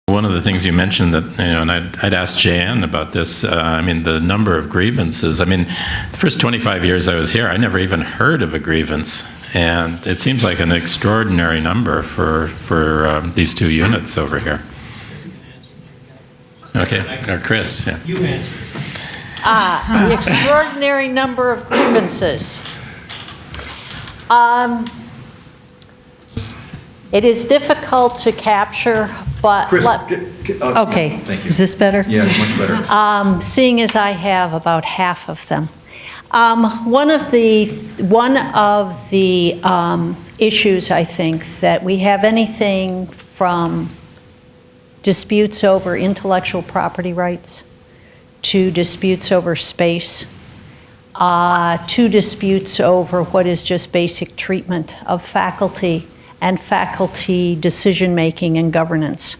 One of the things you mentioned that, and I'd asked Jan about this, I mean, the number of grievances. I mean, the first 25 years I was here, I never even heard of a grievance. And it seems like an extraordinary number for these two units over here. Okay, or Chris. Yeah. You answer. The extraordinary number of grievances. It is difficult to capture, but Chris, okay. Thank you. Is this better? Yeah, it's much better. Seeing as I have about half of them. One of the issues, I think, that we have anything from disputes over intellectual property rights to disputes over space, to disputes over what is just basic treatment of faculty and faculty decision-making and governance.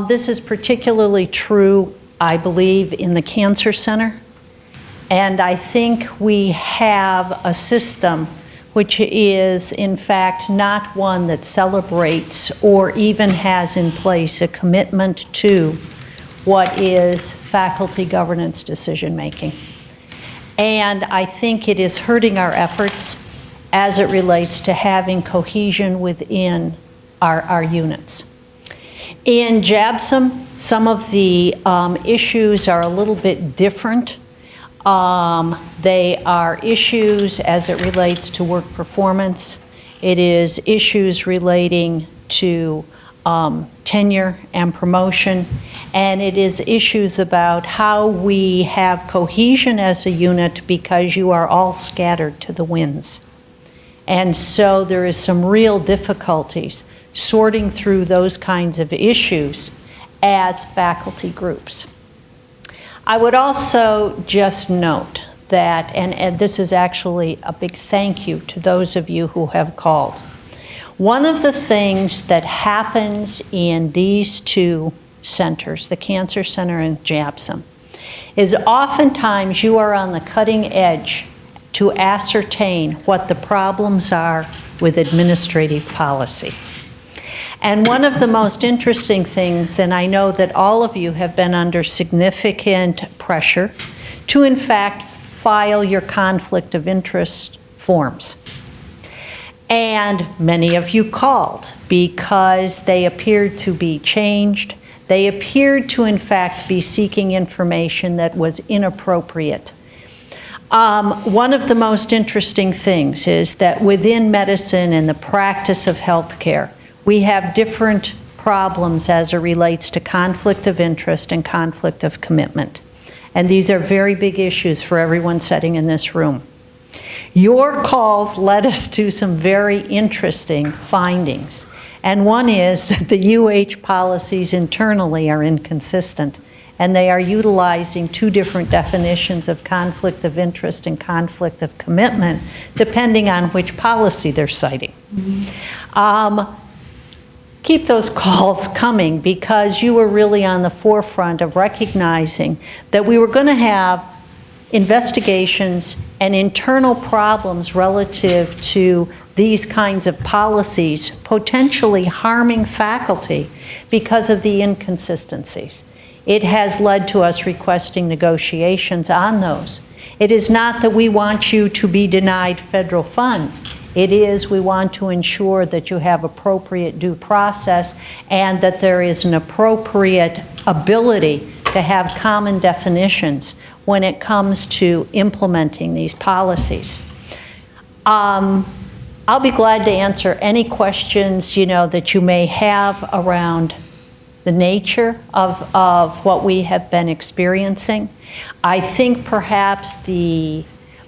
This is particularly true, I believe, in the Cancer Center. And I think we have a system which is, in fact, not one that celebrates or even has in place a commitment to what is faculty governance decision-making. And I think it is hurting our efforts as it relates to having cohesion within our units. In JABSOM, some of the issues are a little bit different. They are issues as it relates to work performance. It is issues relating to tenure and promotion, and it is issues about how we have cohesion as a unit because you are all scattered to the winds. And so there is some real difficulties sorting through those kinds of issues as faculty groups. I would also just note that, and this is actually a big thank you to those of you who have called. One of the things that happens in these two centers, the Cancer Center and JABSOM, is oftentimes you are on the cutting edge to ascertain what the problems are with administrative policy. And one of the most interesting things, and I know that all of you have been under significant pressure to in fact file your conflict of interest forms. And many of you called because they appeared to be changed. They appeared to in fact be seeking information that was inappropriate. One of the most interesting things is that within medicine and the practice of healthcare, we have different problems as it relates to conflict of interest and conflict of commitment. And these are very big issues for everyone sitting in this room. Your calls led us to some very interesting findings. And one is that the UH policies internally are inconsistent, and they are utilizing two different definitions of conflict of interest and conflict of commitment, depending on which policy they're citing. Keep those calls coming because you were really on the forefront of recognizing that we were going to have investigations and internal problems relative to these kinds of policies potentially harming faculty because of the inconsistencies. It has led to us requesting negotiations on those. It is not that we want you to be denied federal funds. It is we want to ensure that you have appropriate due process and that there is an appropriate ability to have common definitions when it comes to implementing these policies. I'll be glad to answer any questions that you may have around the nature of what we have been experiencing. I think perhaps the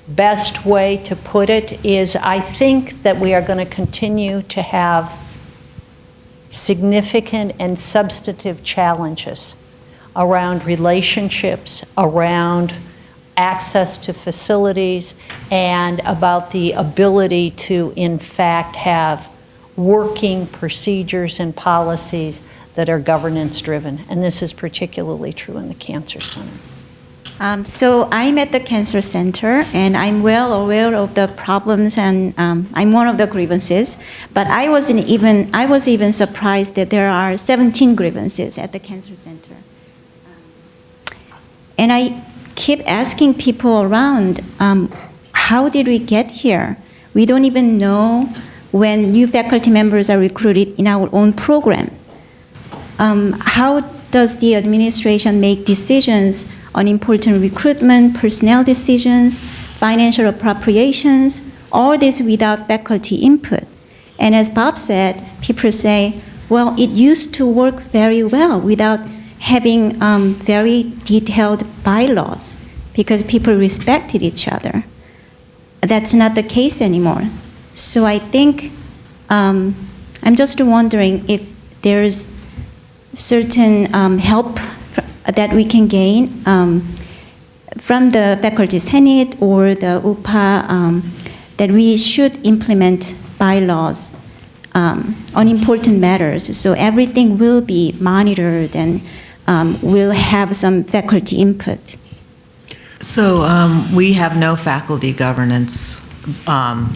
best way to put it is I think that we are going to continue to have significant and substantive challenges around relationships, around access to facilities, and about the ability to, in fact, have working procedures and policies that are governance-driven. And this is particularly true in the Cancer Center. So I'm at the cancer center, and I'm well aware of the problems, and I'm one of the grievances. But I was even surprised that there are 17 grievances at the cancer center. And I keep asking people around, how did we get here? We don't even know when new faculty members are recruited in our own program. How does the administration make decisions on important recruitment, personnel decisions, financial appropriations, all this without faculty input? And as Bob said, people say, well, it used to work very well without having very detailed bylaws because people respected each other. That's not the case anymore. So I think, I'm just wondering if there's certain help that we can gain from the Faculty Senate or the UHPA that we should implement bylaws on important matters. So everything will be monitored and will have some faculty input. So we have no faculty governance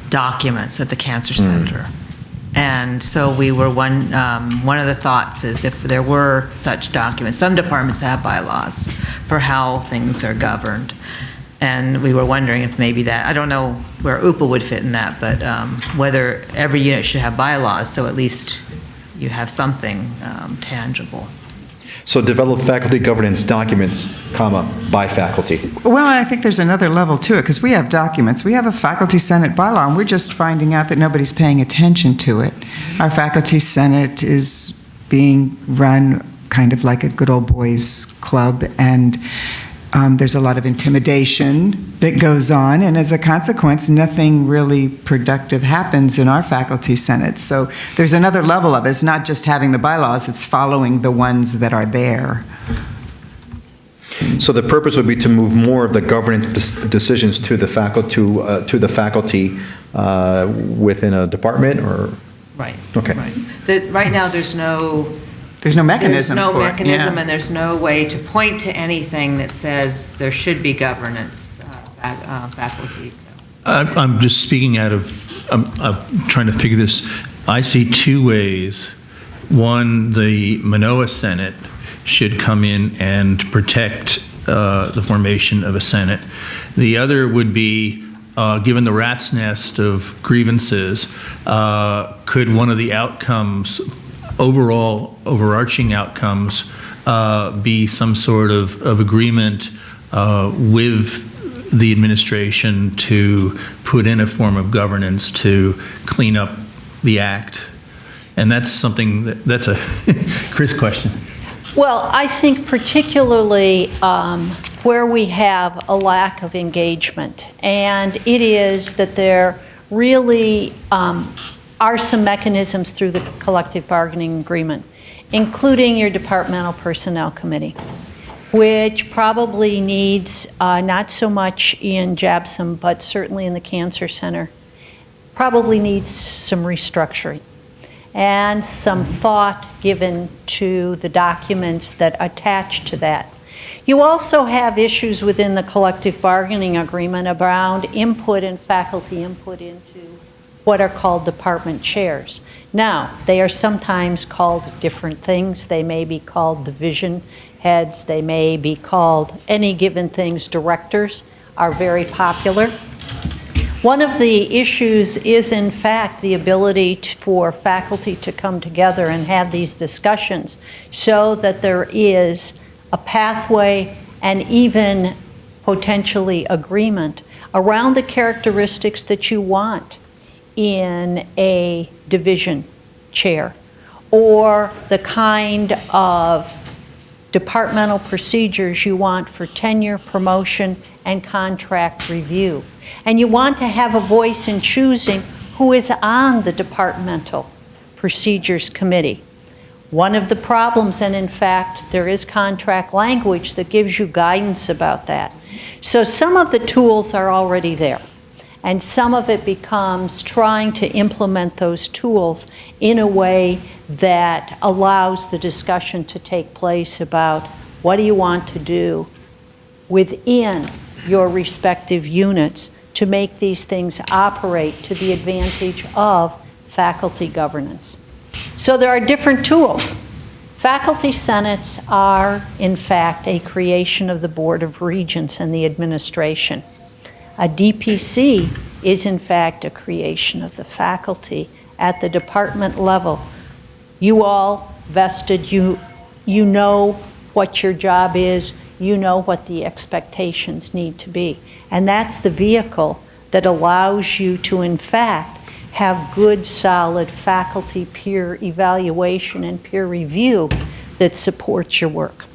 documents at the Cancer Center. And so we were one of the thoughts is if there were such documents, some departments have bylaws for how things are governed. And we were wondering if maybe that, I don't know where UPA would fit in that, but whether every unit should have bylaws, so at least you have something tangible. So develop faculty governance documents, by faculty. Well, I think there's another level to it, because we have documents. We have a Faculty Senate bylaw, and we're just finding out that nobody's paying attention to it. Our Faculty Senate is being run kind of like a good old boys club, and there's a lot of intimidation that goes on, and as a consequence, nothing really productive happens in our Faculty Senate. So there's another level of it. It's not just having the bylaws, it's following the ones that are there. So the purpose would be to move more of the governance decisions to the faculty within a department, or? Right. Okay. Right. Right now, there's no mechanism There's no for it, mechanism, yeah. and there's no way to point to anything that says there should be governance, faculty. I'm just speaking out of, I'm trying to figure this. I see two ways. One, the Manoa Senate should come in and protect the formation of a Senate. The other would be, given the rat's nest of grievances, could one of the outcomes, overarching outcomes, be some sort of agreement with the administration to put in a form of governance to clean up the act? And that's something that's a Chris question. Well, I think particularly where we have a lack of engagement, and it is that there really are some mechanisms through the collective bargaining agreement, including your departmental personnel committee, which probably needs, not so much in JABSOM, but certainly in the Cancer Center, probably needs some restructuring and some thought given to the documents that attach to that. You also have issues within the collective bargaining agreement around input and faculty input into what are called department chairs. Now, they are sometimes called different things. They may be called division heads. They may be called any given things. Directors are very popular. One of the issues is, in fact, the ability for faculty to come together and have these discussions so that there is a pathway and even potentially agreement around the characteristics that you want in a division chair, or the kind of departmental procedures you want for tenure, promotion, and contract review. And you want to have a voice in choosing who is on the departmental procedures committee. One of the problems, and in fact, there is contract language that gives you guidance about that. So some of the tools are already there. And some of it becomes trying to implement those tools in a way that allows the discussion to take place about what do you want to do within your respective units to make these things operate to the advantage of faculty governance. So there are different tools. Faculty senates are, in fact, a creation of the Board of Regents and the administration. A DPC is, in fact, a creation of the faculty at the department level. You all vested, you know what your job is, you know what the expectations need to be. And that's the vehicle that allows you to, in fact, have good, solid faculty peer evaluation and peer review that supports your work.